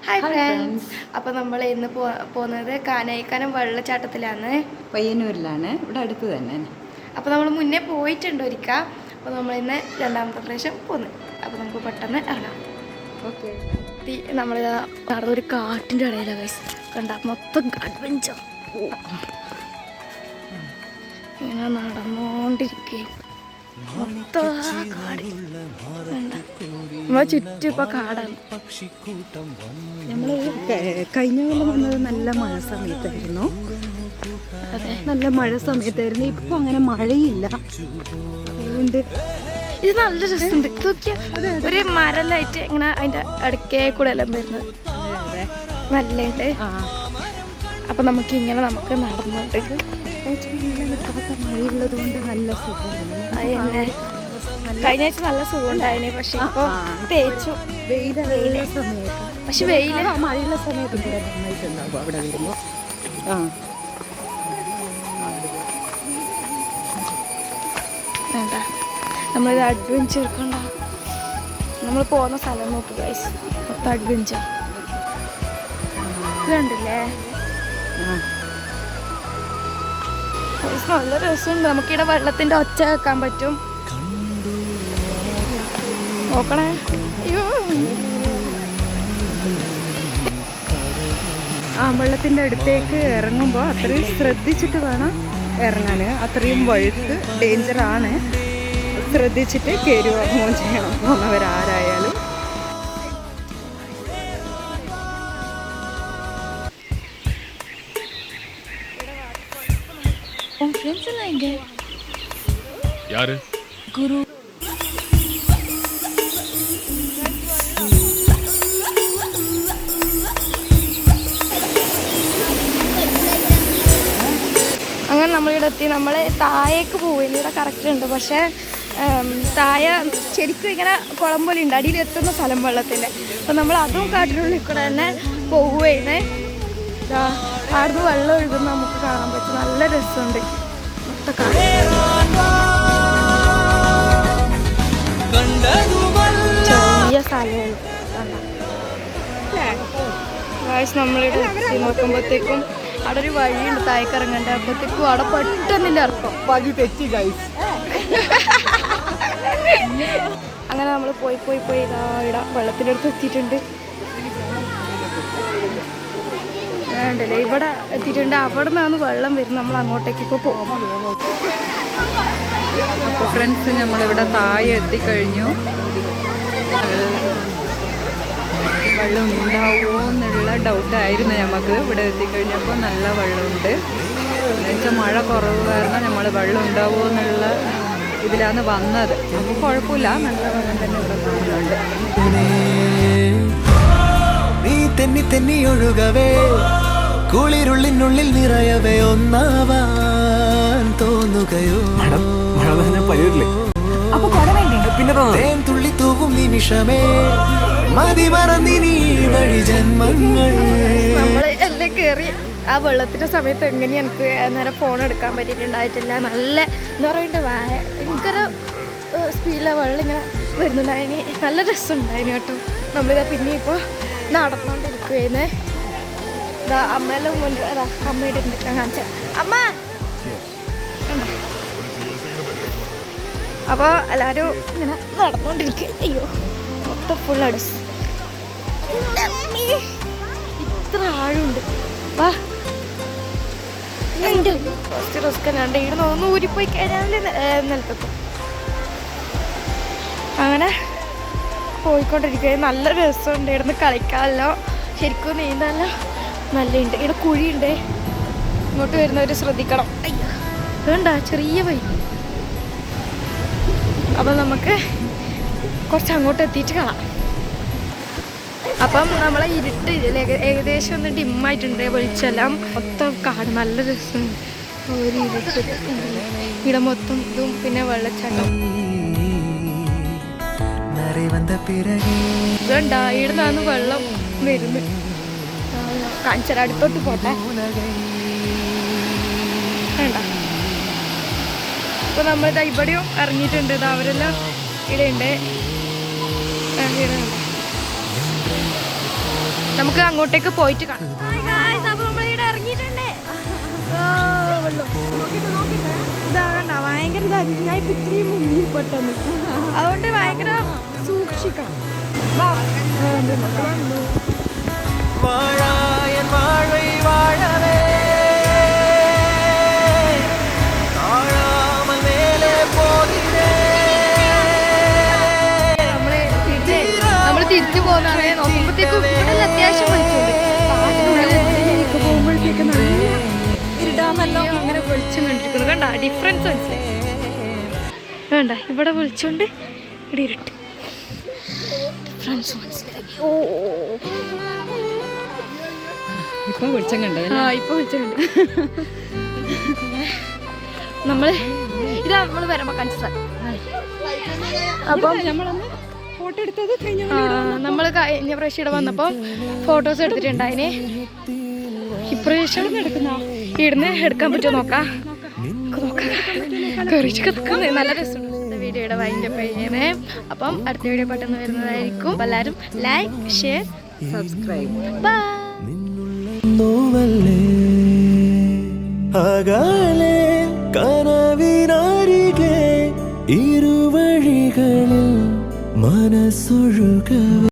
Hi friends. അപ്പോൾ നമ്മൾ ഇന്ന് പോകുന്നത് കാനായിക്കാനം വെള്ളച്ചാട്ടത്തിലാണ്, പയ്യന്നൂരിലാണ്, ഇവിടെ അടുത്ത് തന്നെ. അപ്പോൾ നമ്മൾ മുന്നേ പോയിട്ടുണ്ട് ഒരിക്കൽ. അപ്പോൾ നമ്മൾ ഇന്ന് രണ്ടാമത്തെ പ്രാവശ്യം പോകുന്നത്. അപ്പോൾ നമുക്ക് പെട്ടെന്ന് ഇറങ്ങാം. ഓക്കെ. നമ്മൾ നടന്നൊരു കാട്ടിൻ്റെ ഇടയിലാണ് ഗൈസ്. കണ്ട മൊത്തം അഡ്വഞ്ചർ. ഇങ്ങനെ നടന്നുകൊണ്ടിരിക്കുകയും മൊത്തം കാട്. നമ്മളെ ചുറ്റും ഇപ്പൊ കാടാണ്. നമ്മൾ കഴിഞ്ഞ കൊല്ലം വന്നത് നല്ല മഴ സമയത്തായിരുന്നു. അതെ, നല്ല മഴ സമയത്തായിരുന്നു. ഇപ്പൊ അങ്ങനെ മഴയില്ല. അതുകൊണ്ട് ഇത് നല്ല രസമുണ്ട്. ഒരു മരലായിട്ട് ഇങ്ങനെ അതിന്റെ ഇടയ്ക്കേ കൂടെ എല്ലാം വരുന്നത് നല്ലുണ്ട്. അപ്പൊ നമുക്ക് ഇങ്ങനെ നടന്നുണ്ട്. മഴയുള്ളത് കൊണ്ട് നല്ല സുഖമാണ്. കഴിഞ്ഞ ആഴ്ച നല്ല സുഖം ഉണ്ടായിന്, പക്ഷെ ഇപ്പൊ തേച്ചു. വെയിലുള്ള സമയത്ത്, പക്ഷെ വെയില് മഴയുള്ള സമയത്ത് ഇവിടെ നന്നായിട്ടുണ്ടാവും അവിടെ വരുമ്പോ. വേണ്ട, നമ്മളിത് അഡ്വഞ്ചർ കണ്ട. നമ്മൾ പോകുന്ന സ്ഥലം നോക്കുക ഗൈസ്, മൊത്തം അഡ്വഞ്ചർ. ഇത് കണ്ടില്ലേ, നല്ല രസമുണ്ട്. നമുക്കിവിടെ വെള്ളത്തിന്റെ ഒച്ച കേൾക്കാൻ പറ്റും. നോക്കണേ, അയ്യോ. വെള്ളത്തിൻ്റെ അടുത്തേക്ക് ഇറങ്ങുമ്പോൾ അത്രയും ശ്രദ്ധിച്ചിട്ട് വേണം ഇറങ്ങാൻ. അത്രയും വഴുക്ക് ഡേഞ്ചറാണ്. ശ്രദ്ധിച്ചിട്ട് കയറുകയോ ചെയ്യണം പോകുന്നവരാരായാലും. ഗുരു അങ്ങനെ നമ്മളിവിടെ എത്തി. നമ്മൾ താഴേക്ക് പോവില്ല, ഇവിടെ കറക്റ്റ് ഉണ്ട്. പക്ഷേ താഴെ ശരിക്കും ഇങ്ങനെ കുളം പോലെ ഉണ്ട്, അടിയിലെത്തുന്ന സ്ഥലം വെള്ളത്തിൻ്റെ. അപ്പം നമ്മൾ അതും കാട്ടിനുള്ളിൽ കൂടെ തന്നെ പോവുകയാണ്. അവിടുന്ന് വെള്ളം ഒഴുകുന്ന നമുക്ക് കാണാൻ പറ്റും. നല്ല രസമുണ്ട്. മൊത്തം ചെറിയ സ്ഥലമാണ്. നമ്മളിവിടെ എത്തി നോക്കുമ്പോഴത്തേക്കും അവിടെ ഒരു വഴിയുണ്ട് താഴേക്ക് ഇറങ്ങേണ്ട. അപ്പോഴത്തേക്കും അവിടെ പെട്ടെന്നില്ല ഇറക്കം വഴി തെറ്റി ഗൈസ്. അങ്ങനെ നമ്മൾ പോയി ഇവിടെ വെള്ളത്തിൻ്റെ അടുത്ത് എത്തിയിട്ടുണ്ട്. വേണ്ടല്ലേ, ഇവിടെ എത്തിയിട്ടുണ്ട്. അവിടെ നിന്നാണ് വെള്ളം വരുന്നത്. നമ്മൾ അങ്ങോട്ടേക്ക് ഇപ്പോൾ പോകും. അപ്പോൾ ഫ്രണ്ട്സ്, നമ്മളിവിടെ താഴെ എത്തിക്കഴിഞ്ഞു. വെള്ളം ഉണ്ടാവുമോ എന്നുള്ള ഡൗട്ടായിരുന്നു നമുക്ക്. ഇവിടെ എത്തിക്കഴിഞ്ഞപ്പോൾ നല്ല വെള്ളമുണ്ട്. എന്നുവെച്ചാൽ മഴ കുറവ് കാരണം നമ്മൾ വെള്ളം ഉണ്ടാവുമോ എന്നുള്ള ഇതിലാണ് വന്നത്. അപ്പോൾ കുഴപ്പമില്ല, നല്ല വെള്ളം തന്നെ ഇവിടെ കാണുന്നുണ്ട്. നീ തെന്നി തെന്നി ഒഴുകവേ, കുളിരുള്ളിനുള്ളിൽ നിറയവേ, ഒന്നാവാൻ തോന്നുകയോ. തേൻ തുള്ളി തൂവും നിമിഷമേ, മതി മറന്നിനി വഴി ജന്മങ്ങൾ. നമ്മൾ എല്ലാം കയറി ആ വെള്ളത്തിന്റെ സമയത്ത് എങ്ങനെ എനിക്ക് നേരം ഫോൺ എടുക്കാൻ പറ്റിയിട്ടുണ്ടായിട്ടില്ല. നല്ല എന്താ പറയണ്ട, ഭയങ്കര സ്പീഡിലാണ് വെള്ളം ഇങ്ങനെ വരുന്നുണ്ടായിന്. നല്ല രസമുണ്ടായിന് കേട്ടോ. നമ്മളിതാ പിന്നെ ഇപ്പോൾ നടന്നുകൊണ്ടിരിക്കുകയെന്ന്. ഇതാ അമ്മയെല്ലാം മുന്നിൽ, അതാ അമ്മയുടെ ഉണ്ട്, ഞാൻ കാണിച്ച അമ്മ. അപ്പോൾ എല്ലാവരും ഇങ്ങനെ നടന്നുകൊണ്ടിരിക്കുക. അയ്യോ, മൊത്തം ഫുൾ അടിച്ച് ഇത്ര ആഴുണ്ട്. വാ, ഫസ്റ്റ് റിസ്ക് അല്ലാണ്ട് ഇവിടെ ഒന്ന് ഊരിപ്പോയി കഴിഞ്ഞാൽ നിലത്തെത്തും. അങ്ങനെ പോയിക്കൊണ്ടിരിക്കുക. നല്ല രസമുണ്ട്. ഇവിടുന്ന് കളിക്കാമല്ലോ, ശരിക്കും നീന്താമല്ലോ, നല്ലുണ്ട്. ഇവിടെ കുഴിയുണ്ട്, ഇങ്ങോട്ട് വരുന്നവർ ശ്രദ്ധിക്കണം. അയ്യോ, അതുകൊണ്ടാ ചെറിയ വഴി. അപ്പം നമുക്ക് കുറച്ച് അങ്ങോട്ട് എത്തിയിട്ട് കാണാം. അപ്പം നമ്മളെ ഇരുട്ട് ഏകദേശം ഒന്ന് ഡിമ്മായിട്ടുണ്ട്. വെളിച്ചെല്ലാം മൊത്തം കാട്, നല്ല രസമുണ്ട്. ഒരു ഇരുട്ട് ഇവിടെ മൊത്തം ഇതും പിന്നെ വെള്ളച്ചാട്ടം. ഇതുണ്ടാ, ഇവിടെ നിന്നാണ് വെള്ളം വരുന്നത്. കാണിച്ചാൽ അടുത്തോട്ട് പോട്ടെ. വേണ്ട, അപ്പോൾ നമ്മൾ ഇവിടെയും ഇറങ്ങിയിട്ടുണ്ട്. ഇത് അവരെല്ലാം ഇവിടെ ഉണ്ട്. നമുക്ക് അങ്ങോട്ടേക്ക് പോയിട്ട് കാണാം. നമ്മളിവിടെ ഇറങ്ങിയിട്ടുണ്ട്. ഭയങ്കര അതുകൊണ്ട് ഭയങ്കര സൂക്ഷിക്കണം. வாழாயன் வாழ்வை வாழவே தாழாமல் மேலே போகிறேன். നമ്മള് തിരിച്ചു പോകുന്നതാണ്. നോക്കുമ്പോഴത്തേക്കും ഇവിടെ അത്യാവശ്യം വിളിച്ചുണ്ട്. കാട്ടിനുള്ളിലേക്ക് പോകുമ്പോഴത്തേക്ക് നല്ല ഇരുടാമെല്ലാം അങ്ങനെ വിളിച്ചു കണ്ടിരിക്കുന്നു. കണ്ട ഡിഫറൻസ് മനസ്സിലായി. വേണ്ട ഇവിടെ വിളിച്ചോണ്ട് ഇവിടെ ഇരുട്ട് ഡിഫറൻസ് മനസ്സിലായി. ഓ ഇപ്പം വെളിച്ചം കണ്ടോ? ആ ഇപ്പൊ വിളിച്ചുണ്ട്. നമ്മള് ഇതാ നമ്മള് വരുമ്പോ കൺസർ. അപ്പം നമ്മളന്ന് ഫോട്ടോ എടുത്തത് കഴിഞ്ഞ നമ്മൾ കഴിഞ്ഞ പ്രാവശ്യം ഇവിടെ വന്നപ്പോൾ ഫോട്ടോസ് എടുത്തിട്ടുണ്ടായിന്. ഇപ്രാവശ്യം ഇവിടുന്ന് എടുക്കാൻ പറ്റുമോ നോക്കാം. നല്ല രസമുണ്ട്. വീഡിയോയുടെ വൈൻഡപ്പ് ചെയ്യുന്നേ. അപ്പം അടുത്ത വീഡിയോ പെട്ടെന്ന് വരുന്നതായിരിക്കും. എല്ലാവരും ലൈക്ക്, ഷെയർ, സബ്സ്ക്രൈബ്. ബൈ. അകലെ കനവിനരികെ ഇരുവഴികളിൽ മനസ്സൊഴുക